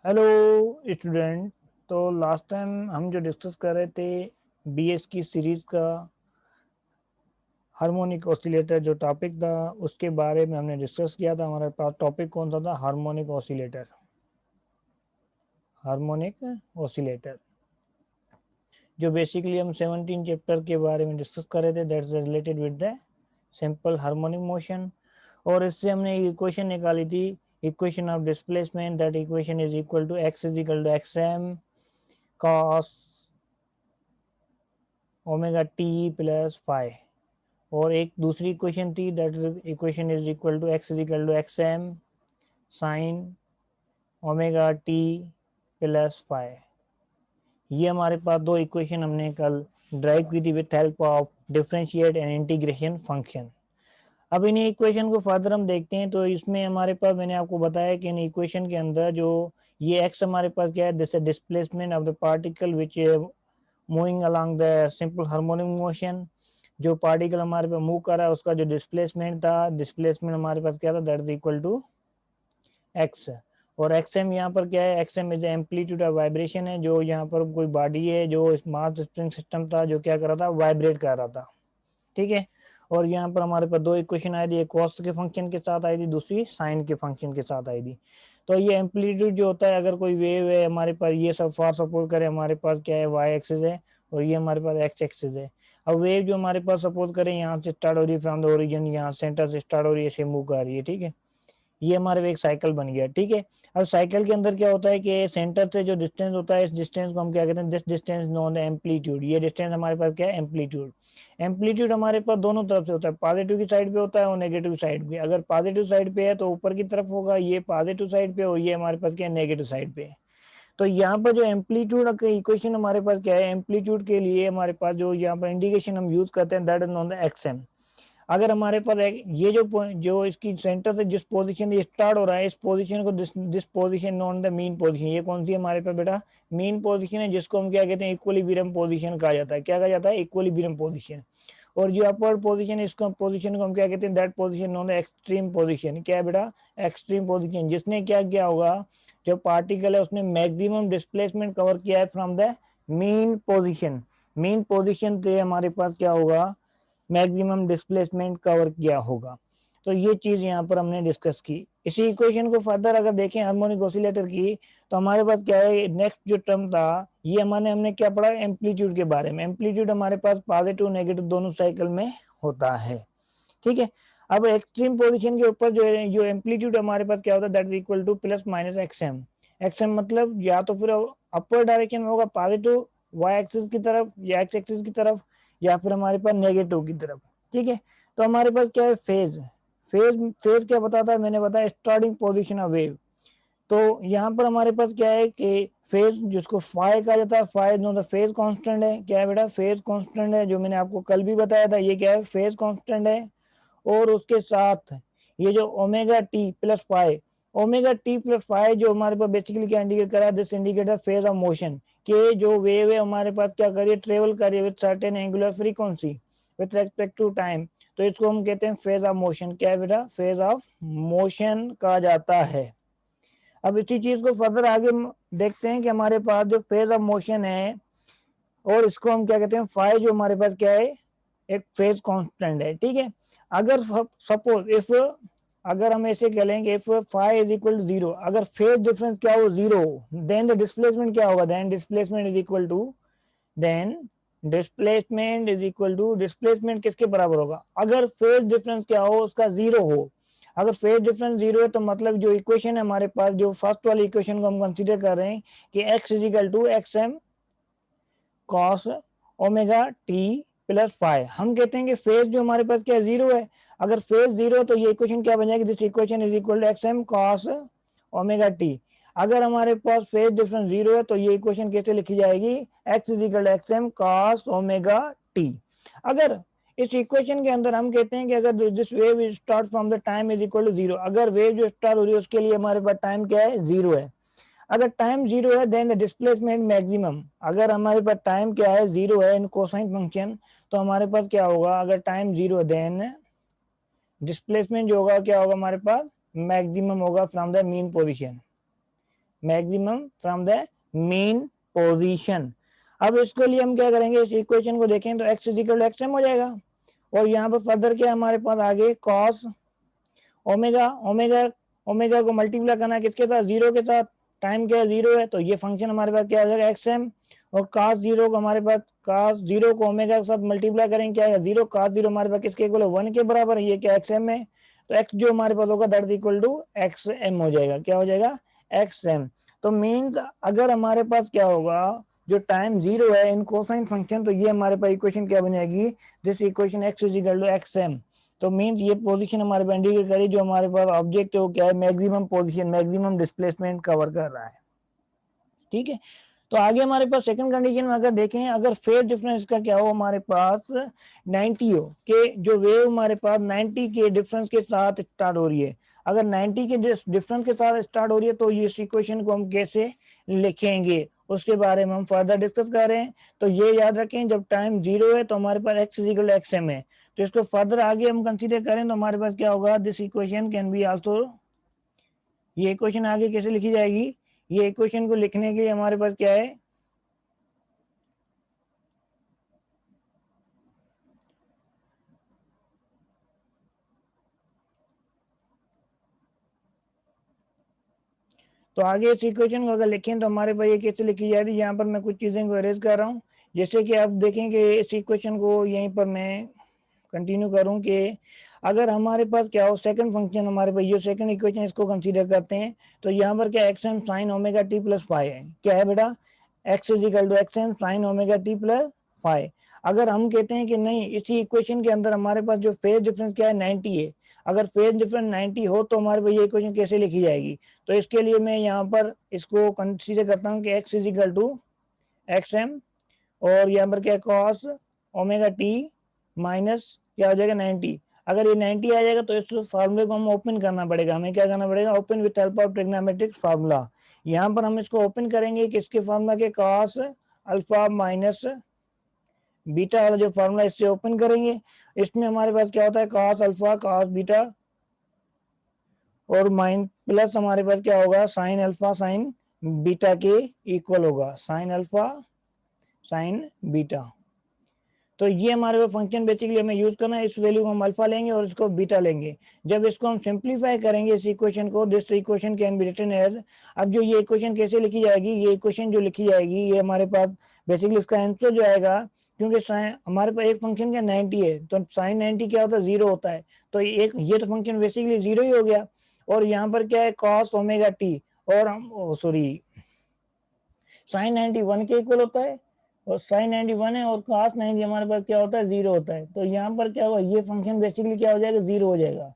Hello student. तो last time हम जो डिस्कस कर रहे थे बीएस की सीरीज का हार्मोनिक ऑसिलेटर जो टॉपिक था उसके बारे में हमने डिस्कस किया था। हमारे पास टॉपिक कौन सा था? Harmonic oscillator. हार्मोनिक ऑसिलेटर जो बेसिकली हम 17 चैप्टर के बारे में डिस्कस कर रहे थे, that's related with the simple harmonic motion. और इससे हमने इक्वेशन निकाली थी, equation of displacement. That equation is equal to x is equal to x m cos omega t plus phi. और एक दूसरी इक्वेशन थी, that equation is equal to x is equal to x m sine omega t plus phi. ये हमारे पास दो equation हमने कल drive की थी with help of differentiate and integration function. अब इन इक्वेशन को फर्दर हम देखते हैं। तो इसमें हमारे पास मैंने आपको बताया कि इन इक्वेशन के अंदर जो ये एक्स हमारे पास क्या है, this displacement of the particle which moving along the simple harmonic motion. जो पार्टिकल हमारे पास मूव कर रहा है उसका जो डिस्प्लेसमेंट था, डिस्प्लेसमेंट हमारे पास क्या था, that is equal to x. और एक्स एम यहाँ पर क्या है, x m is amplitude of vibration है। जो यहाँ पर कोई बॉडी है जो मास स्प्रिंग सिस्टम था जो क्या कर रहा था, वाइब्रेट कर रहा था। ठीक है। और यहाँ पर हमारे पास दो इक्वेशन आई थी, एक कॉस के फंक्शन के साथ आई थी, दूसरी साइन के फंक्शन के साथ आई थी। तो ये एम्पलीट्यूड जो होता है, अगर कोई वेव है हमारे पास, ये सब फॉर सपोज करें हमारे पास क्या है, वाई एक्सिस है और ये हमारे पास एक्स एक्सिस है। अब वेव जो हमारे पास सपोज करें यहाँ से स्टार्ट हो रही है फ्रॉम द ओरिजिन, यहाँ सेंटर से स्टार्ट हो रही है, ऐसे मूव कर रही है। ठीक है, ये हमारे एक साइकिल बन गया। ठीक है। अब साइकिल के अंदर क्या होता है कि सेंटर से जो डिस्टेंस होता है, इस डिस्टेंस को हम क्या कहते हैं, दिस डिस्टेंस नोन एम्पलीट्यूड। ये डिस्टेंस हमारे पास क्या है, एम्पलीट्यूड। एम्पलीट्यूड हमारे पास दोनों तरफ से होता है, पॉजिटिव की साइड पे होता है और नेगेटिव साइड पे। अगर पॉजिटिव साइड पे है तो ऊपर की तरफ होगा, ये पॉजिटिव साइड पे, और ये हमारे पास क्या है, नेगेटिव साइड पे। तो यहाँ पर जो एम्पलीट्यूड का इक्वेशन हमारे पास क्या है, एम्पलीट्यूड के लिए हमारे पास जो यहाँ पर इंडिकेशन हम यूज करते हैं, that is known the XM. अगर हमारे पास ये जो इसकी सेंटर से जिस पोजीशन से स्टार्ट हो रहा है, इस पोजीशन को this position known the mean position. ये कौन सी हमारे पास बेटा, मीन पोजीशन है, जिसको हम क्या कहते हैं, इक्विलिब्रियम पोजीशन कहा जाता है। क्या कहा जाता है, इक्विलिब्रियम पोजीशन। और जो अपवर्ड पोजीशन है, इसको पोजीशन को हम क्या कहते हैं, that position known the extreme position. क्या है बेटा, एक्सट्रीम पोजीशन। जिसने क्या किया होगा, जो पार्टिकल है उसने मैक्सिमम डिस्प्लेसमेंट कवर किया है from the mean position. Mean position से हमारे पास क्या होगा, मैक्सिमम डिस्प्लेसमेंट कवर किया होगा। तो ये चीज यहाँ पर हमने डिस्कस की। इसी इक्वेशन को फर्दर अगर देखें हार्मोनिक ऑसिलेटर की, तो हमारे पास क्या है, नेक्स्ट जो टर्म था, ये हमने क्या पढ़ा, एम्पलीट्यूड के बारे में। एम्पलीट्यूड हमारे पास पॉजिटिव नेगेटिव दोनों साइकिल में होता है। ठीक है। अब एक्सट्रीम पोजीशन के ऊपर जो एम्पलीट्यूड हमारे पास क्या होता है, that is equal two plus minus XM. XM मतलब या तो फिर अपर डायरेक्शन में होगा, पॉजिटिव वाई एक्सिस की तरफ या एक्स एक्सिस की तरफ, या फिर हमारे पास नेगेटिव की तरफ। ठीक है। तो हमारे पास क्या है, फेज। फेज क्या बताता है, मैंने बताया स्टार्टिंग पोजीशन ऑफ वेव। तो यहाँ पर हमारे पास क्या है कि फेज जिसको फाई कहा जाता है, phi no the phase constant है। क्या है बेटा, फेज कांस्टेंट है, जो मैंने आपको कल भी बताया था, ये क्या है, फेज कांस्टेंट है। और उसके साथ ये जो omega t plus five, omega t plus five जो हमारे पास बेसिकली क्या इंडिकेट करा है, this indicator phase of motion. के जो वेव है हमारे पास क्या करिए, ट्रेवल करिए with certain angular frequency with respect to time. तो इसको हम कहते हैं फेज ऑफ मोशन। क्या है बेटा, फेज ऑफ मोशन कहा जाता है। अब इसी चीज को फर्दर आगे देखते हैं कि हमारे पास जो फेज ऑफ मोशन है, और इसको हम क्या कहते हैं, फाइव जो हमारे पास क्या है, एक फेज कांस्टेंट है। ठीक है। अगर सपोज इफ, अगर हम ऐसे कह लेंगे if phi is equal to zero, अगर फेज डिफरेंस क्या हो, जीरो, देन द डिस्प्लेसमेंट क्या होगा, then displacement is equal to, then displacement is equal to, displacement किसके बराबर होगा, अगर फेज डिफरेंस क्या हो, उसका जीरो हो। अगर फेज डिफरेंस जीरो है तो मतलब जो इक्वेशन है हमारे पास, जो फर्स्ट वाली इक्वेशन को हम कंसीडर कर रहे हैं कि x is equal to x m cos omega t plus phi, हम कहते हैं कि फेज जो हमारे पास क्या जीरो है। अगर फेज जीरो है तो ये इक्वेशन क्या बन जाएगी, this equation is equal to x m cos omega t. अगर हमारे पास फेज डिफरेंस जीरो है तो ये इक्वेशन कैसे लिखी जाएगी, x is equal to x m cos omega t. अगर इस इक्वेशन के अंदर हम कहते हैं कि अगर this wave start from the time is equal to zero, अगर वेव जो स्टार्ट हो रही है उसके लिए हमारे पास टाइम क्या है, जीरो है। अगर टाइम जीरो है देन द डिस्प्लेसमेंट मैक्सिमम, अगर हमारे पास टाइम क्या है, जीरो है इन कोसाइन फंक्शन, तो हमारे पास क्या होगा, अगर टाइम जीरो है देन डिस्प्लेसमेंट जो होगा क्या होगा हमारे पास, मैक्सिमम होगा from the mean position. Maximum from the mean position. अब इसके लिए हम क्या करेंगे, इस इक्वेशन को देखें तो x equal to x m हो जाएगा, और यहाँ पर फर्दर क्या हमारे पास आगे कॉस ओमेगा, ओमेगा ओमेगा को मल्टीप्लाई करना है किसके साथ, जीरो के साथ, टाइम क्या जीरो है, तो ये फंक्शन हमारे पास क्या आ जाएगा एक्स एम, और कास जीरो को हमारे पास, कास जीरो को ओमेगा के साथ मल्टीप्लाई करेंगे क्या आएगा जीरो, कास जीरो हमारे पास किसके इक्वल है, 1 के बराबर है, ये क्या एक्स एम है, तो एक्स जो हमारे पास होगा that equal to x m हो जाएगा, क्या हो जाएगा एक्स एम। तो मीन्स अगर हमारे पास क्या होगा, जो टाइम जीरो है इन कोसाइन फंक्शन, तो ये हमारे पास इक्वेशन क्या बन जाएगी, this equation x is equal to x m. तो मीन्स ये पोजीशन हमारे पास इंडिकेट करी, जो हमारे पास ऑब्जेक्ट है वो क्या है, maximum position, maximum displacement cover कर रहा है, ठीक है। तो आगे हमारे पास सेकंड कंडीशन में अगर देखें, अगर फेज डिफरेंस का क्या हो हमारे पास 90 हो, कि जो वेव हमारे पास 90 के डिफरेंस के साथ स्टार्ट हो रही है, अगर 90 के डिफरेंस के साथ स्टार्ट हो रही है तो ये इक्वेशन को हम कैसे लिखेंगे, उसके बारे में हम फर्दर डिस्कस कर रहे हैं। तो ये याद रखें, जब टाइम जीरो है तो हमारे पास X equal to x M है, तो इसको फर्दर आगे हम कंसीडर करें तो हमारे पास क्या होगा, this equation can be also, ये इक्वेशन आगे कैसे लिखी जाएगी, ये इक्वेशन को लिखने के लिए हमारे पास क्या है, तो आगे इस इक्वेशन को अगर लिखें तो हमारे पास ये कैसे लिखी जा रही है, यहाँ पर मैं कुछ चीजें को अरेज कर रहा हूँ, जैसे कि आप देखेंगे इस इक्वेशन को यहीं पर मैं कंटिन्यू करूं कि अगर हमारे पास क्या हो, सेकंड फंक्शन हमारे पास ये सेकंड इक्वेशन इसको कंसीडर करते हैं, तो यहाँ पर क्या x m sine omega t plus phi है, क्या है बेटा, x is equal to x m sine omega t plus phi. अगर हम कहते हैं कि नहीं, इसी इक्वेशन के अंदर हमारे पास जो फेज डिफरेंस क्या है 90 है, अगर फेज डिफरेंस 90 हो तो हमारे पास ये इक्वेशन कैसे लिखी जाएगी, तो इसके लिए मैं यहाँ पर इसको कंसीडर करता हूँ कि x is equal to x m, और यहाँ पर क्या कॉस ओमेगा टी माइनस क्या हो जाएगा 90। अगर ये 90 आ जाएगा तो इस फार्मूले को हम ओपन करना पड़ेगा, हमें क्या करना पड़ेगा, open with help of trigonometric formula. यहाँ पर हम इसको ओपन करेंगे किसके फार्मूला के, कॉस अल्फा माइनस बीटा वाला जो फार्मूला, इससे ओपन करेंगे। इसमें हमारे पास क्या होता है, कॉस अल्फा कॉस बीटा, और माइन प्लस हमारे पास क्या होगा, साइन अल्फा साइन बीटा के इक्वल होगा, साइन अल्फा साइन बीटा। तो ये हमारे पास फंक्शन बेसिकली हमें यूज करना है, इस वैल्यू को हम अल्फा लेंगे और इसको बीटा लेंगे। जब इसको हम सिंप्लीफाई करेंगे इस इक्वेशन को, this equation can be written as, अब जो ये इक्वेशन कैसे लिखी जाएगी, ये इक्वेशन जो लिखी जाएगी ये हमारे पास बेसिकली इसका आंसर जो आएगा, क्योंकि हमारे पास एक फंक्शन का 90 है तो साइन 90 क्या होता है, जीरो होता है, तो एक ये तो फंक्शन बेसिकली जीरो ही हो गया, और यहाँ पर क्या है कॉस ओमेगा टी, और हम सॉरी साइन 90 1 के इक्वल होता है, और साइन 91 है, और cos 90 हमारे पास क्या होता है, जीरो होता है। तो यहाँ पर क्या होगा, ये फंक्शन बेसिकली क्या हो जाएगा, जीरो हो जाएगा,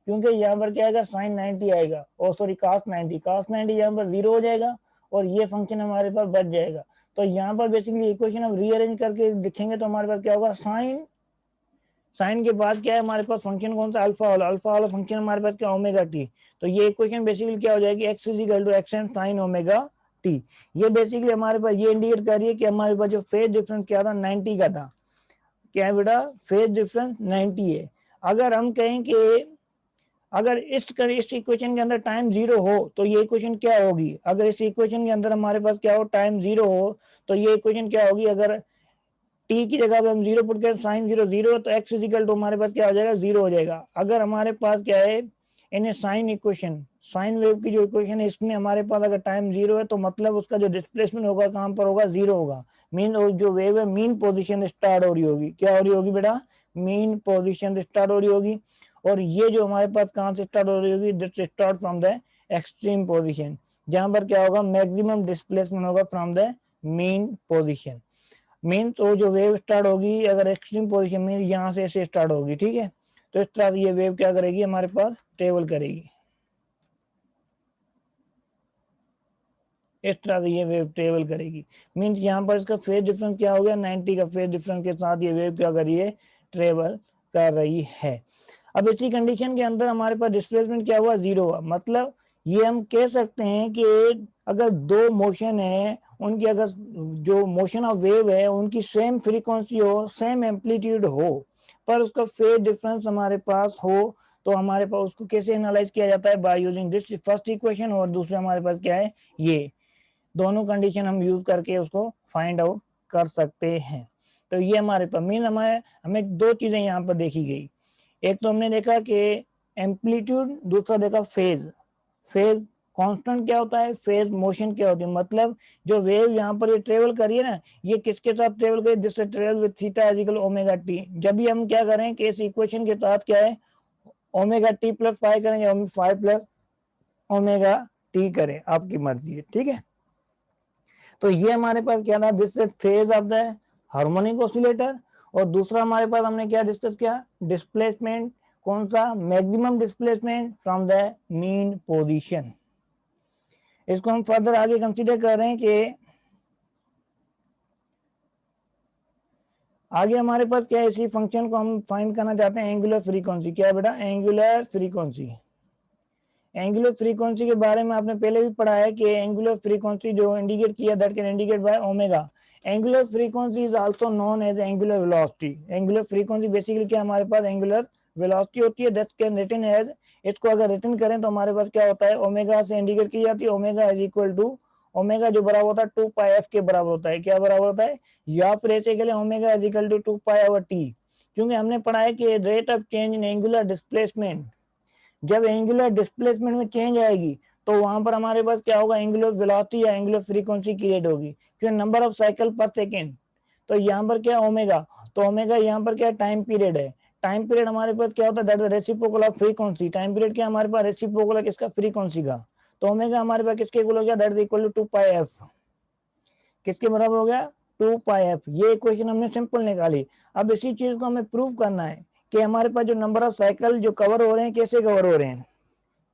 क्योंकि यहाँ पर क्या आएगा, साइन 90 आएगा, और सॉरी cos 90 यहाँ पर जीरो हो जाएगा, और ये फंक्शन हमारे पास बच जाएगा। तो यहाँ पर बेसिकली इक्वेशन हम रीअरेंज करके लिखेंगे तो हमारे पास क्या होगा, साइन, साइन के बाद क्या है हमारे पास फंक्शन कौन सा, अल्फा वाला फंक्शन हमारे पास क्या, ओमेगा टी। तो ये इक्वेशन बेसिकली क्या हो जाएगी, x is equal to x m sine omega t. ये बेसिकली हमारे पास ये इंडिकेट कर रही है कि हमारे पास जो फेज डिफरेंस क्या था 90 का था, क्या है बेटा, फेज डिफरेंस 90 है। अगर हम कहें कि अगर इस इक्वेशन के अंदर टाइम जीरो हो तो ये इक्वेशन क्या होगी, अगर इस इक्वेशन के अंदर हमारे पास क्या हो, टाइम जीरो हो, तो ये इक्वेशन क्या होगी, अगर टी की जगह पे हम जीरो पुट करें, साइन जीरो जीरो, तो एक्स इजिकल टू हमारे पास क्या हो जाएगा, जीरो हो जाएगा। अगर हमारे पास क्या है, इन्हें साइन इक्वेशन, साइन वेव की जो इक्वेशन है इसमें हमारे पास अगर टाइम जीरो है तो मतलब उसका जो डिस्प्लेसमेंट होगा कहां पर होगा, जीरो होगा, मीन जो वेव है मीन पोजीशन स्टार्ट हो रही होगी, क्या हो रही होगी बेटा, मीन पोजीशन स्टार्ट हो रही होगी, और ये जो हमारे पास कहां से स्टार्ट हो रही होगी, this start from the extreme position, जहां पर क्या होगा, मैक्सिमम डिस्प्लेसमेंट होगा from the mean position. Mean तो जो वेव स्टार्ट होगी अगर एक्सट्रीम पोजीशन में यहाँ से ऐसे स्टार्ट होगी, ठीक है, तो इस तरह से ये वेव क्या करेगी, हमारे पास ट्रेवल करेगी, इस तरह से ये वेव ट्रेवल करेगी। मीन्स यहाँ पर इसका फेज डिफरेंस क्या हो गया, 90 का फेज डिफरेंस के साथ ये वेव क्या कर रही है, ट्रेवल कर रही है। अब इसी कंडीशन के अंदर हमारे पास डिस्प्लेसमेंट क्या हुआ, जीरो हुआ, मतलब ये हम कह सकते हैं कि अगर दो मोशन है, उनकी अगर जो मोशन ऑफ वेव है उनकी सेम फ्रीक्वेंसी हो, सेम एम्पलीट्यूड हो, पर उसका फेज डिफरेंस हमारे पास हो, तो हमारे पास उसको कैसे एनालाइज किया जाता है, by using this first equation, और दूसरा हमारे पास क्या है, ये दोनों कंडीशन हम यूज करके उसको फाइंड आउट कर सकते हैं। तो ये हमारे पास मीन हमें दो चीजें यहाँ पर देखी गई, एक तो हमने देखा कि एम्पलीट्यूड, दूसरा देखा फेज। फेज कांस्टेंट क्या होता है, फेज मोशन क्या होती है, मतलब जो वेव यहाँ पर ये ट्रेवल करिए ना, ये किसके साथ ट्रेवल करिए, जिससे travel with theta is equal omega T. जब भी हम क्या करें कि इस इक्वेशन के साथ क्या है, ओमेगा टी प्लस फाइव करें या फाइव प्लस ओमेगा टी करें, आपकी मर्जी है, ठीक है। तो ये हमारे पास क्या था, this phase of the harmonic oscillator, और दूसरा हमारे पास हमने क्या डिस्कस किया, डिस्प्लेसमेंट, कौन सा, maximum displacement from the mean position. इसको हम फर्दर आगे कंसीडर कर रहे हैं कि आगे हमारे पास क्या है, इसी फंक्शन को हम फाइंड करना चाहते हैं एंगुलर फ्रीक्वेंसी। क्या है बेटा, एंगुलर फ्रीक्वेंसी। एंगुलर फ्रीक्वेंसी के बारे में आपने पहले भी पढ़ा है कि एंगुलर फ्रीक्वेंसी जो इंडिकेट किया, that can indicate by omega. Angular frequency is also known as angular velocity. Angular frequency basically क्या, हमारे पास एंगुलर वेलोसिटी होती है, दैट कैन रिटन एज, इसको अगर रिटन करें तो हमारे पास क्या होता है, ओमेगा से इंडिकेट की जाती है। Omega is equal to, omega जो बराबर होता है 2 पाई एफ के बराबर होता है। क्या बराबर होता है, या फिर ऐसे के लिए omega is equal to 2 pi over t. क्योंकि हमने पढ़ा है कि rate of change in angular displacement, जब एंगुलर डिस्प्लेसमेंट में चेंज आएगी तो वहां पर हमारे पास क्या होगा, एंगुलर वेलोसिटी या एंगुलर फ्रीक्वेंसी क्रिएट होगी, क्योंकि number of cycle per second. तो यहाँ पर क्या ओमेगा, तो ओमेगा यहाँ पर क्या टाइम पीरियड है। टाइम पीरियड हमारे पास क्या होता है, that is reciprocal of frequency. Time period क्या हमारे पास, रेसिप्रोकल है किसका, फ्रीक्वेंसी का। तो ओमेगा हमारे पास किसके इक्वल हो गया, that is equal to 2 pi f, किसके बराबर हो गया, 2 पाई एफ। ये इक्वेशन हमने सिंपल निकाली। अब इसी चीज को हमें प्रूव करना है कि हमारे पास जो नंबर ऑफ साइकिल जो कवर हो रहे हैं, कैसे कवर हो रहे हैं,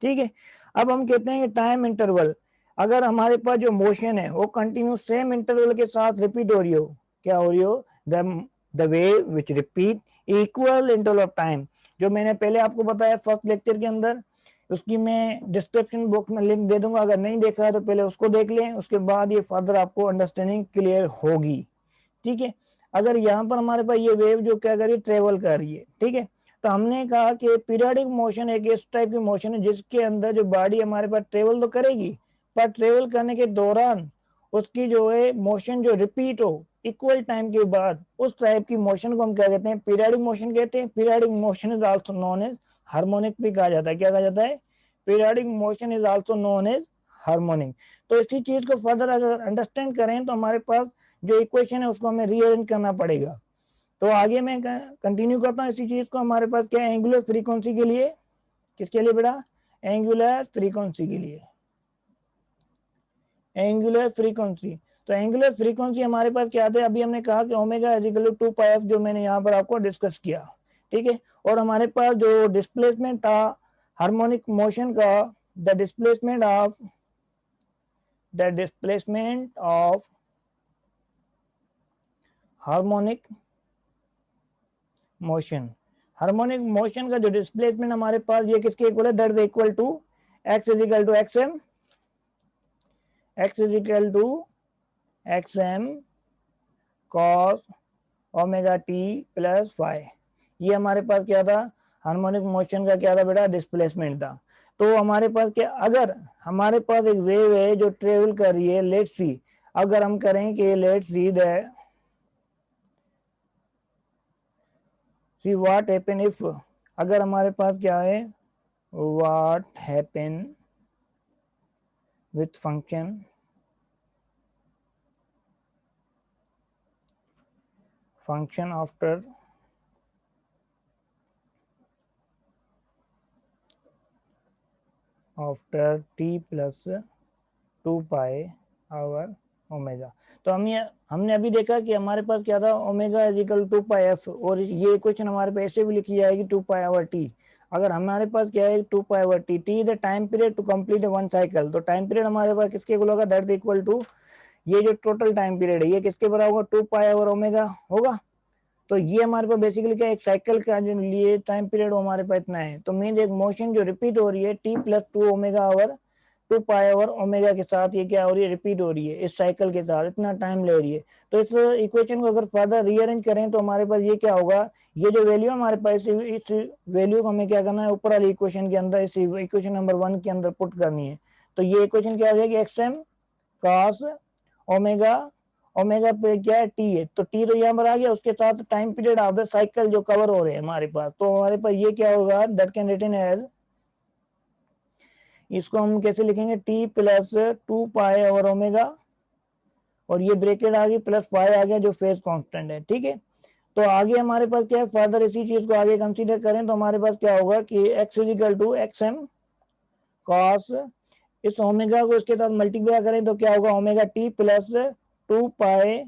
ठीक है। अब हम कहते हैं कि टाइम इंटरवल, अगर हमारे पास जो मोशन है वो कंटिन्यू सेम इंटरवल के साथ रिपीट हो रही हो, क्या हो रही हो, the wave which repeat equal interval of time. जो मैंने पहले आपको बताया फर्स्ट लेक्चर के अंदर, उसकी मैं डिस्क्रिप्शन बॉक्स में लिंक दे दूंगा, अगर नहीं देखा है तो पहले उसको देख लें, उसके बाद ये फर्दर आपको अंडरस्टैंडिंग क्लियर होगी, ठीक है। अगर यहाँ पर हमारे पास ये वेव जो क्या कर रही है, ट्रेवल कर रही है, ठीक है। तो हमने कहा कि पीरियोडिक मोशन एक इस टाइप की मोशन है जिसके अंदर जो बॉडी हमारे पास ट्रेवल तो करेगी, पर ट्रेवल करने के दौरान उसकी जो है मोशन जो रिपीट हो इक्वल टाइम के बाद, उस टाइप की मोशन को हम क्या कहते हैं, पीरियोडिक मोशन कहते हैं। Periodic motion is also known as harmonic भी कहा जाता है। क्या कहा जाता है, periodic motion is also known as harmonic. तो इसी चीज को फर्दर अगर अंडरस्टैंड करें तो हमारे पास जो इक्वेशन है उसको हमें रीअरेंज करना पड़ेगा। तो आगे मैं कंटिन्यू करता हूँ इसी चीज को। हमारे पास क्या है, एंगुलर फ्रीक्वेंसी के लिए, किसके लिए बेटा, एंगुलर फ्रीक्वेंसी के लिए, एंगुलर फ्रीक्वेंसी। तो एंगुलर फ्रीक्वेंसी हमारे पास क्या आता है, अभी हमने कहा कि omega is equal to 2 pi f, जो मैंने यहाँ पर आपको डिस्कस किया, ठीक है। और हमारे पास जो डिस्प्लेसमेंट था हार्मोनिक मोशन का, the displacement of harmonic motion, harmonic motion का जो डिस्प्लेसमेंट हमारे पास ये किसके इक्वल है, that is equal to x is equal to x m, x is equal to x m cos omega t plus phi. ये हमारे पास क्या था, हार्मोनिक मोशन का क्या था बेटा, डिस्प्लेसमेंट था। तो हमारे पास क्या, अगर हमारे पास एक वेव है जो ट्रेवल कर रही है, लेट्स सी, अगर हम करें कि let's see that, see what happen if, अगर हमारे पास क्या है, what happen with function after t plus 2 pi over omega. तो हमने अभी देखा कि हमारे पास क्या था, omega is equal to pi f, और ये क्वेश्चन हमारे पास ऐसे भी लिखी जाएगी 2 पाई आवर टी। अगर हमारे पास क्या है 2 pi over T, T is the time period to complete one cycle. तो टाइम पीरियड हमारे पास किसके इक्वल होगा, दैट इज इक्वल टू, ये जो टोटल टाइम पीरियड है ये किसके बराबर होगा, 2 पाई आवर ओमेगा होगा। तो ये हमारे पास बेसिकली क्या, एक साइकिल का जो लिए टाइम पीरियड हमारे पास इतना है। तो मीन एक मोशन जो रिपीट हो रही है T plus 2 omega over two pi और ओमेगा के साथ ये क्या हो रही है, रिपीट हो रही है इस साइकिल के साथ, इतना टाइम ले रही है। तो इस इक्वेशन को अगर फर्दर रीअरेंज करें तो हमारे पास ये क्या होगा, ये जो वैल्यू हमारे पास इस वैल्यू को हमें क्या करना है, ऊपर वाली इक्वेशन के अंदर, इस इक्वेशन नंबर 1 के अंदर पुट करनी है। तो ये इक्वेशन क्या हो जाएगी, एक्सएम कॉस ओमेगा, ओमेगा पे क्या है, टी है, तो टी तो यहाँ पर आ गया, उसके साथ time period of the cycle जो कवर हो रहे हैं हमारे पास, तो हमारे पास ये क्या होगा, दैट कैन रिटन एज, इसको हम कैसे लिखेंगे, T plus 2 pi over omega, और ये ब्रेकेट आ गई प्लस पाई आ गया जो फेज कांस्टेंट है, ठीक है। तो आगे हमारे पास क्या है, फर्दर इसी चीज को आगे कंसीडर करें तो हमारे पास क्या होगा कि x is equal to x m cos, इस ओमेगा को इसके साथ मल्टीप्लाई करें तो क्या होगा, omega t plus 2 pi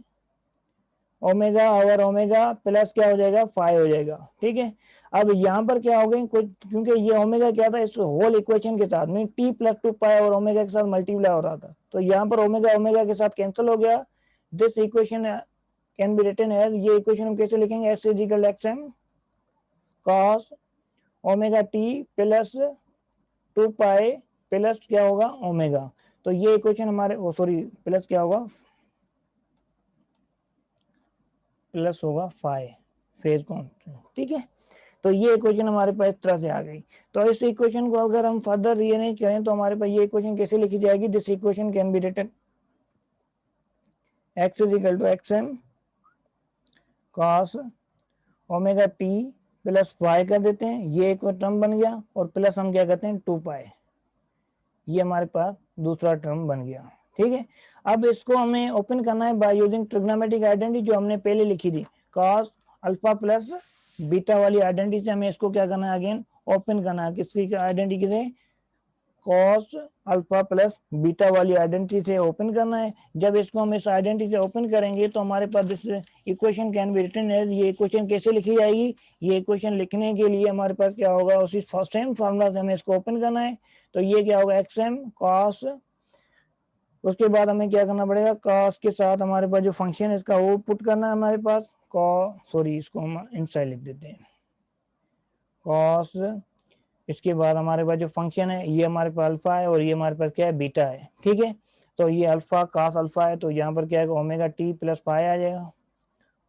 omega over omega plus क्या हो जाएगा, 5 हो जाएगा, ठीक है। अब यहाँ पर क्या हो गई कुछ, क्योंकि ये ओमेगा क्या था इस होल इक्वेशन के साथ में टी प्लस 2 पाई और ओमेगा के साथ मल्टीप्लाई हो रहा था, तो यहाँ पर ओमेगा ओमेगा के साथ कैंसिल हो गया। This equation can be written as, ये इक्वेशन हम कैसे लिखेंगे, x is equal x m cos omega t plus 2 pi plus क्या होगा ओमेगा, तो ये इक्वेशन हमारे, ओ सॉरी प्लस क्या होगा, प्लस होगा 5 फेज कांस्टेंट, ठीक है। तो ये इक्वेशन हमारे पास इस तरह से आ गई। तो इस इक्वेशन को अगर हम फर्दर रीअरेंज करें तो हमारे पास ये इक्वेशन कैसे लिखी जाएगी, this equation can be written x is equal to x m cos omega t plus pi कर देते हैं, ये एक टर्म बन गया, और प्लस हम क्या करते हैं 2 पाई, ये हमारे पास दूसरा टर्म बन गया, ठीक है। अब इसको हमें ओपन करना है बाय यूजिंग ट्रिग्नोमेट्रिक आइडेंटिटी जो हमने पहले लिखी थी, कॉस अल्फा प्लस बीटा वाली आइडेंटिटी से हमें इसको क्या करना है, अगेन ओपन करना है, किसकी आइडेंटिटी से, कॉस अल्फा प्लस बीटा वाली आइडेंटिटी से ओपन करना है। जब इसको हम इस आइडेंटिटी से ओपन करेंगे तो हमारे पास this equation can be written as, ये इक्वेशन कैसे लिखी जाएगी, ये इक्वेशन लिखने के लिए हमारे पास क्या होगा, उसी फर्स्ट टाइम फार्मूला से हमें इसको ओपन करना है। तो ये क्या होगा, एक्स एम कॉस, उसके बाद हमें क्या करना पड़ेगा, कॉस के साथ हमारे पास जो फंक्शन है इसका वो पुट करना है हमारे पास, सॉरी इसको हम इनसाइड लिख देते हैं, कॉस, इसके बाद हमारे पास जो फंक्शन है ये हमारे पास अल्फा है और ये हमारे पास क्या है, बीटा है, ठीक है। तो ये अल्फा कास अल्फा है, तो यहाँ पर क्या है, ओमेगा टी प्लस पाई आ जाएगा,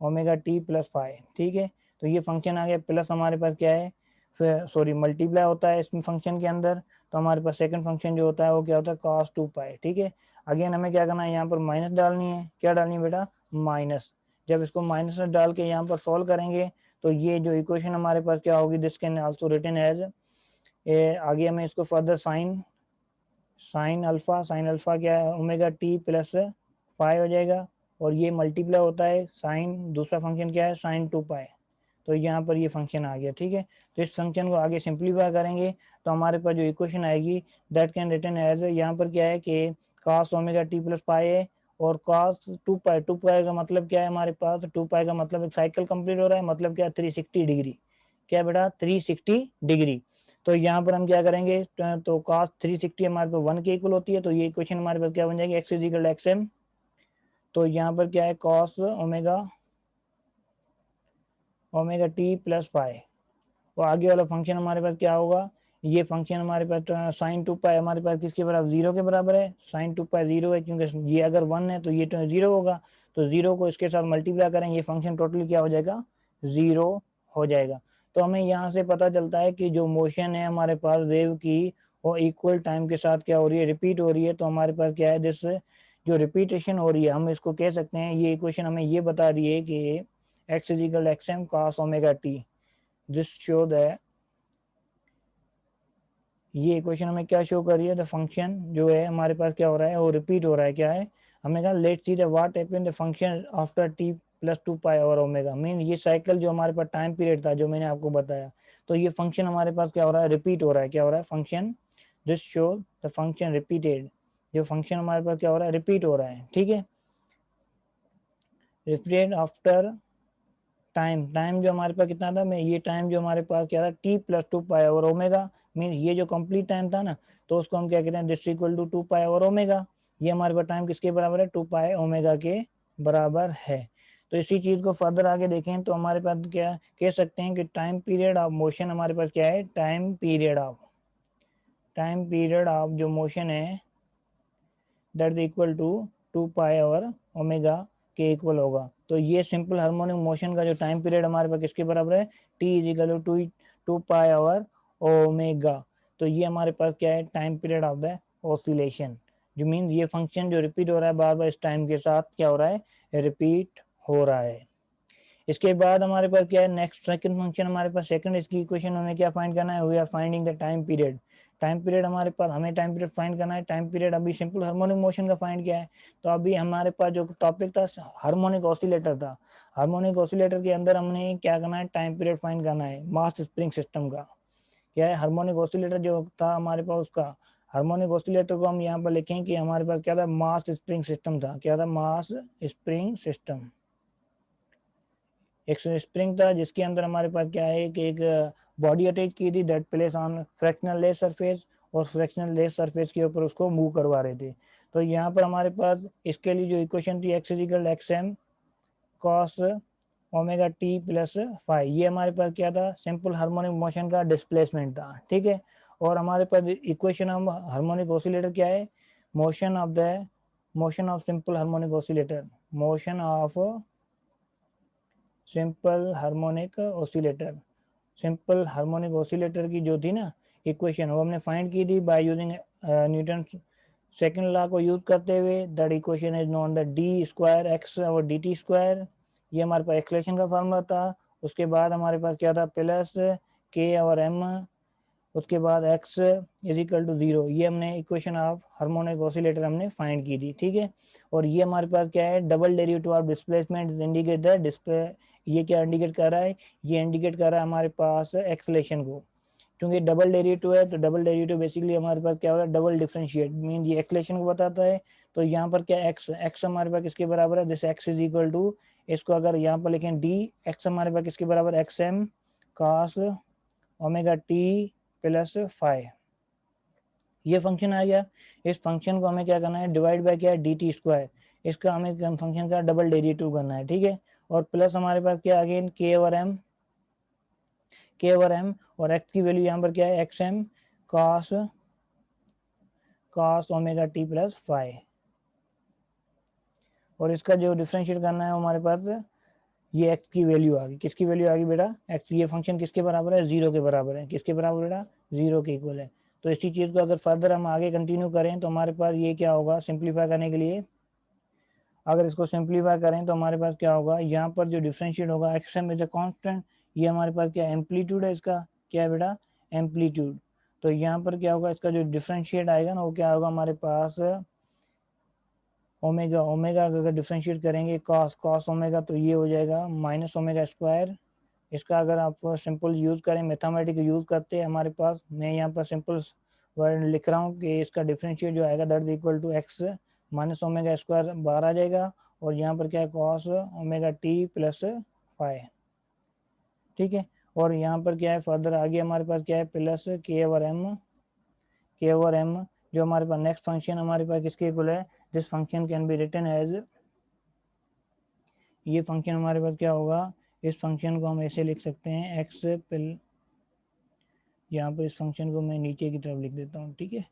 ओमेगा टी प्लस पाई, ठीक है। तो ये फंक्शन आ गया, प्लस हमारे पास क्या है, फिर सॉरी मल्टीप्लाई होता है इसमें फंक्शन के अंदर, तो हमारे पास सेकंड फंक्शन जो होता है वो क्या होता है, कॉस 2 पाई, ठीक है। अगेन हमें क्या करना है, यहाँ पर माइनस डालनी है, क्या डालनी है बेटा, माइनस। जब इसको माइनस डाल के यहाँ पर सॉल्व करेंगे तो ये जो इक्वेशन हमारे पास क्या होगी, this can also written as, आगे हमें इसको फर्दर साइन अल्फा क्या है, ओमेगा टी प्लस 5 हो जाएगा, और ये मल्टीप्लाई होता है साइन, दूसरा फंक्शन क्या है, साइन 2 पाई, तो यहाँ पर ये फंक्शन आ गया, ठीक है। तो इस फंक्शन को आगे सिंप्लीफाई करेंगे तो हमारे पास जो इक्वेशन आएगी दैट कैन रिटन एज, यहाँ पर क्या है कि cos ओमेगा टी प्लस पाई है, और cos 2 पाई, 2 पाई का मतलब क्या है हमारे पास, 2 पाई का मतलब एक साइकिल कंप्लीट हो रहा है, मतलब क्या 360 डिग्री, क्या बेटा 360 डिग्री। तो यहाँ पर हम क्या करेंगे, तो cos 360 हमारे पास 1 के इक्वल होती है, तो ये इक्वेशन हमारे पास क्या बन जाएगी, x is equal x m, तो यहाँ पर क्या है cos omega t plus pi, और आगे वाला फंक्शन हमारे पास क्या होगा, ये फंक्शन हमारे पास साइन 2 पाई हमारे पास किसके बराबर, 0 के बराबर है, साइन 2 पाई 0 है, क्योंकि ये अगर 1 है तो ये 0 होगा, तो 0 को इसके साथ मल्टीप्लाई करेंगे, ये फंक्शन टोटली क्या हो जाएगा, 0 हो जाएगा। तो हमें यहाँ से पता चलता है कि जो मोशन है हमारे पास वेव की, वो इक्वल टाइम के साथ क्या हो रही है, रिपीट हो रही है। तो हमारे पास क्या है, दिस जो रिपीटेशन हो रही है हम इसको कह सकते हैं, ये इक्वेशन हमें ये बता रही है कि x is equal x m cos omega t, this show that, ये इक्वेशन हमें क्या शो कर रही है, द फंक्शन जो है हमारे पास क्या हो रहा है, वो रिपीट हो रहा है, क्या है, हमें कहा let's see the what happened the function after T plus 2 पाई और ओमेगा, मीन ये साइकिल जो हमारे पास टाइम पीरियड था जो मैंने आपको बताया, तो ये फंक्शन हमारे पास क्या हो रहा है, रिपीट हो रहा है, क्या हो रहा है, function, this show the function repeated, जो फंक्शन हमारे पास क्या हो रहा है, रिपीट हो रहा है, ठीक है, रिपीटेड आफ्टर टाइम जो हमारे पास कितना था, मैं ये टाइम जो हमारे पास क्या था, टी प्लस 2 पाई और ओमेगा, मीन ये जो कंप्लीट टाइम था ना, तो उसको हम क्या कहते हैं, दिस इक्वल टू 2 पाई और ओमेगा, ये हमारे पास टाइम किसके बराबर है, 2 पाई ओमेगा के बराबर है। तो इसी चीज को फर्दर आगे देखें तो हमारे पास क्या कह सकते हैं कि टाइम पीरियड ऑफ मोशन हमारे पास क्या है, time period of time period of जो मोशन है दैट इज इक्वल टू 2 पाई और ओमेगा के इक्वल होगा। तो ये सिंपल हार्मोनिक मोशन का जो टाइम पीरियड हमारे पास किसके बराबर है, टी इज इक्वल टू 2 पाई और ओमेगा। तो ये हमारे पास क्या है, time period of the oscillation, जो मीन ये फंक्शन जो रिपीट हो रहा है बार बार इस टाइम के साथ क्या हो रहा है, रिपीट हो रहा है। इसके बाद हमारे पास क्या है, नेक्स्ट सेकंड फंक्शन हमारे पास सेकंड इसकी इक्वेशन हमें क्या फाइंड करना है, we are finding the time period. Time period हमारे पास, हमें टाइम पीरियड फाइंड करना है। टाइम पीरियड अभी सिंपल हार्मोनिक मोशन का फाइंड किया है। तो अभी हमारे पास जो टॉपिक था हार्मोनिक ऑसिलेटर था, हार्मोनिक ऑसिलेटर के अंदर हमने क्या करना है, टाइम पीरियड फाइंड करना है मास स्प्रिंग सिस्टम का। क्या है, हार्मोनिक ऑसिलेटर जो था हमारे पास, उसका हार्मोनिक ऑसिलेटर को हम यहाँ पर लिखें कि हमारे पास क्या था, मास स्प्रिंग सिस्टम था। क्या था, मास स्प्रिंग सिस्टम। एक स्प्रिंग था जिसके अंदर हमारे पास क्या है कि एक बॉडी अटैच की थी that place on fractional less surface, और फ्रैक्शनल लेस सरफेस के ऊपर उसको मूव करवा रहे थे। तो यहाँ पर हमारे पास इसके लिए जो इक्वेशन थी x equal x m cos omega t plus phi, ये हमारे पास क्या था, सिंपल हार्मोनिक मोशन का डिस्प्लेसमेंट था। ठीक है, और हमारे पास इक्वेशन ऑफ हार्मोनिक ऑसिलेटर क्या है, motion of simple harmonic oscillator, motion of simple harmonic oscillator. Simple harmonic oscillator की जो थी ना इक्वेशन, वो हमने फाइंड की थी by using Newton second law को यूज करते हुए। That equation is known the D square x और डी टी स्क्वायर, ये हमारे पास एक्सलेशन का फार्मूला था। उसके बाद हमारे पास क्या था, प्लस के और एम, उसके बाद x is equal to zero, ये हमने इक्वेशन ऑफ हार्मोनिक ऑसिलेटर हमने फाइंड की थी। ठीक है, और ये हमारे पास क्या है, double derivative of displacement indicate the display, ये क्या इंडिकेट कर रहा है, ये इंडिकेट कर रहा है हमारे पास एक्सलेशन को। क्योंकि डबल डेरिवेटिव है तो डबल डेरिवेटिव बेसिकली हमारे पास क्या होगा, डबल डिफरेंशिएट मीन ये एक्सलेशन को बताता है। तो यहाँ पर क्या एक्स हमारे पास किसके बराबर है, this x is equal to, इसको अगर यहाँ पर लिखें डी एक्स हमारे पास किसके बराबर, x m cos omega t plus phi, ये फंक्शन आ गया। इस फंक्शन को हमें क्या करना है, डिवाइड बाय क्या है, डी टी स्क्वायर, इसका हमें फंक्शन का डबल डेरिवेटिव करना है। ठीक है, और प्लस हमारे पास क्या again k over m, k over m, और एक्स की वैल्यू यहाँ पर क्या है, x m cos cos omega t plus phi, और इसका जो डिफरेंशिएट करना है हमारे पास, ये एक्स की वैल्यू आ गई, किसकी वैल्यू आ गई बेटा, एक्स, ये फंक्शन किसके बराबर है, जीरो के बराबर है। किसके बराबर बेटा, जीरो के इक्वल है। तो इसी चीज को अगर फर्दर हम आगे कंटिन्यू करें तो हमारे पास ये क्या होगा, सिंप्लीफाई करने के लिए अगर इसको सिंप्लीफाई करें तो हमारे पास क्या होगा, यहाँ पर जो डिफरेंशिएट होगा, x m is a constant, ये हमारे पास क्या एम्पलीट्यूड है, इसका क्या है बेटा, एम्पलीट्यूड। तो यहाँ पर क्या होगा, इसका जो डिफरेंशिएट आएगा ना वो क्या होगा हमारे पास, ओमेगा, ओमेगा अगर डिफरेंशिएट करेंगे कॉस कॉस ओमेगा, तो ये हो जाएगा माइनस ओमेगा स्क्वायर। इसका अगर आप सिंपल यूज करें, मैथमेटिक यूज करते हैं, हमारे पास मैं यहाँ पर सिंपल वर्ड लिख रहा हूँ कि इसका डिफरेंशिएट जो आएगा that is equal to x minus omega square बाहर आ जाएगा, और यहाँ पर क्या है, cos omega t plus phi. ठीक है, और यहाँ पर क्या है, फर्दर आगे हमारे पास क्या है, प्लस के over m, k over M, जो हमारे पास नेक्स्ट फंक्शन हमारे पास किसके इक्वल है, this function can be written as, ये फंक्शन हमारे पास क्या होगा, इस फंक्शन को हम ऐसे लिख सकते हैं, एक्स यहाँ पर इस फंक्शन को मैं नीचे की तरफ लिख देता हूँ। ठीक है,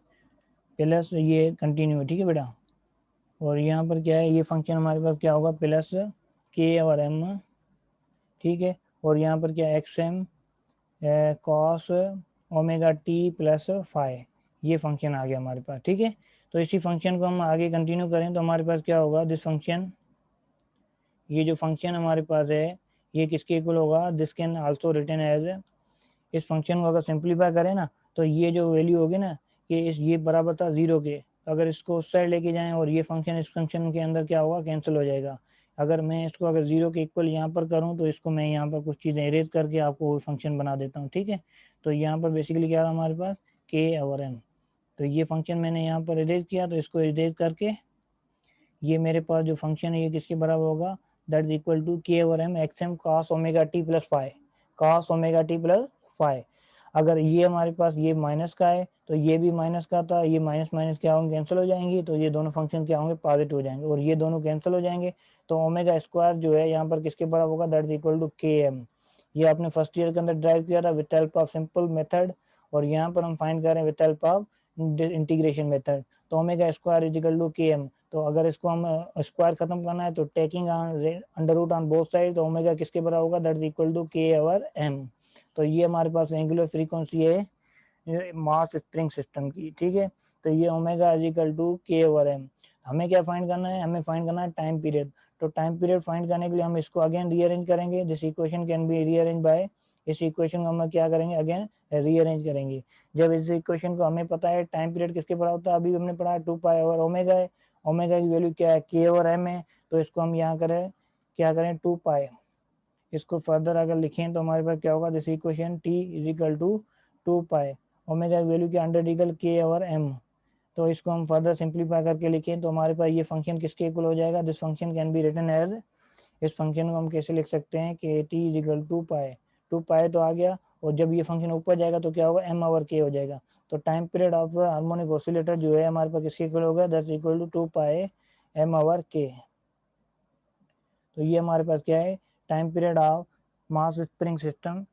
प्लस ये कंटिन्यू है, ठीक है बेटा, और यहाँ पर क्या है, ये फंक्शन हमारे पास क्या होगा, प्लस के और एम। ठीक है, और यहाँ पर क्या x m cos omega t plus phi, ये फंक्शन आ गया हमारे पास। ठीक है, तो इसी फंक्शन को हम आगे कंटिन्यू करें तो हमारे पास क्या होगा, दिस फंक्शन, ये जो फंक्शन हमारे पास है ये किसके इक्वल होगा, this can also written as, इस फंक्शन को अगर सिंप्लीफाई करें ना तो ये जो वैल्यू होगी ना कि इस ये बराबर था जीरो के, अगर इसको उस साइड लेके जाएं और ये फंक्शन इस फंक्शन के अंदर क्या होगा, कैंसिल हो जाएगा। अगर मैं इसको अगर जीरो के इक्वल यहाँ पर करूँ तो इसको मैं यहाँ पर कुछ चीज़ें इरेज करके आपको वो फंक्शन बना देता हूँ। ठीक है, तो यहाँ पर बेसिकली क्या रहा हमारे पास, के ओवर एम, तो ये फंक्शन मैंने यहाँ पर इरेज किया, तो इसको इरेज करके ये मेरे पास जो फंक्शन है ये किसके बराबर होगा, that is equal to k over m x m cos omega t plus phi, cos omega t plus phi. अगर ये हमारे पास ये माइनस का है तो ये भी माइनस का था, ये माइनस माइनस क्या होंगे, कैंसिल हो जाएंगी, तो ये दोनों फंक्शन क्या होंगे, पॉजिटिव हो जाएंगे, और ये दोनों कैंसिल हो जाएंगे। तो ओमेगा स्क्वायर जो है यहाँ पर किसके बराबर होगा, that is equal to K M. ये आपने फर्स्ट ईयर के अंदर ड्राइव किया था with help of simple method, और यहाँ पर हम फाइंड कर रहे हैं with help of integration method. तो omega square is equal to K M, तो अगर इसको हम स्क्वायर खत्म करना है तो taking under root on both side, तो ओमेगा किसके बराबर होगा, that is equal to k over m. तो ये हमारे पास एंगुलर फ्रीक्वेंसी है मास स्प्रिंग सिस्टम की, ठीक है। तो ये omega is equal to k over m. हमें क्या फाइंड करना है, हमें फाइंड करना है टाइम पीरियड। तो टाइम पीरियड फाइंड करने के लिए हम इसको अगेन रीअरेंज करेंगे, this equation can be rearrange by, इस इक्वेशन को हम क्या करेंगे, अगेन रीअरेंज करेंगे। जब इस इक्वेशन को हमें पता है टाइम पीरियड किसके बराबर होता है, अभी हमने पढ़ा 2 पाई ओवर ओमेगा है, ओमेगा की वैल्यू क्या है, के ओवर एम है। तो इसको हम यहाँ करें, क्या करें, 2 पाई, इसको फर्दर अगर लिखें तो हमारे पास क्या होगा, this equation t is equal to 2 pi omega की वैल्यू क्या, under equal k over m. तो इसको हम फर्दर सिंप्लीफाई करके लिखें तो हमारे पास ये फंक्शन किसके इक्वल हो जाएगा, this function can be written as, इस फंक्शन को हम कैसे लिख सकते हैं कि t is equal to pi, 2 pi तो आ गया, और जब ये फंक्शन ऊपर जाएगा तो क्या होगा, एम ओवर के हो जाएगा। तो time period of harmonic oscillator जो है हमारे पास किसके इक्वल होगा, that's equal to 2 pi m over k. तो ये हमारे पास क्या है, time period of mass spring system,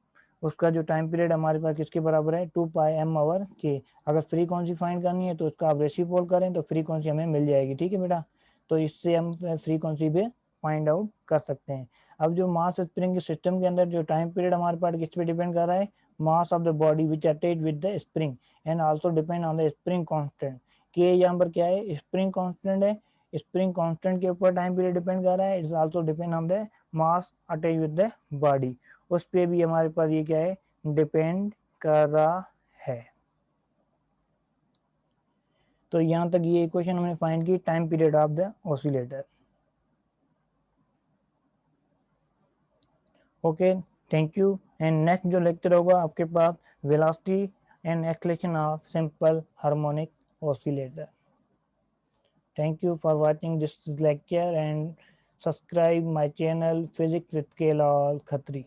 उसका जो टाइम पीरियड हमारे पास किसके बराबर है, 2 पाई एम ओवर के। अगर फ्रीक्वेंसी फाइंड करनी है तो उसका आप रेसिप्रोकल करें तो फ्रीक्वेंसी हमें मिल जाएगी, ठीक है बेटा। तो इससे हम फ्रीक्वेंसी पे फाइंड आउट कर सकते हैं। अब जो मास स्प्रिंग के सिस्टम के अंदर जो टाइम पीरियड हमारे पास किस पे डिपेंड कर रहा है, mass of the body which attach with the spring and also depend on the spring constant. के यहाँ पर क्या है, स्प्रिंग कांस्टेंट है, स्प्रिंग कांस्टेंट के ऊपर टाइम पीरियड डिपेंड कर रहा है, it's also depend on the mass attach with the body, उस पे भी हमारे पास ये क्या है, डिपेंड कर रहा है। तो यहाँ तक ये इक्वेशन हमने फाइंड की time period of the oscillator. Okay, thank you. And next जो लेक्चर होगा आपके पास velocity and acceleration of simple harmonic oscillator. Thank you for watching this lecture and subscribe my channel Physics with K Lal Khatri.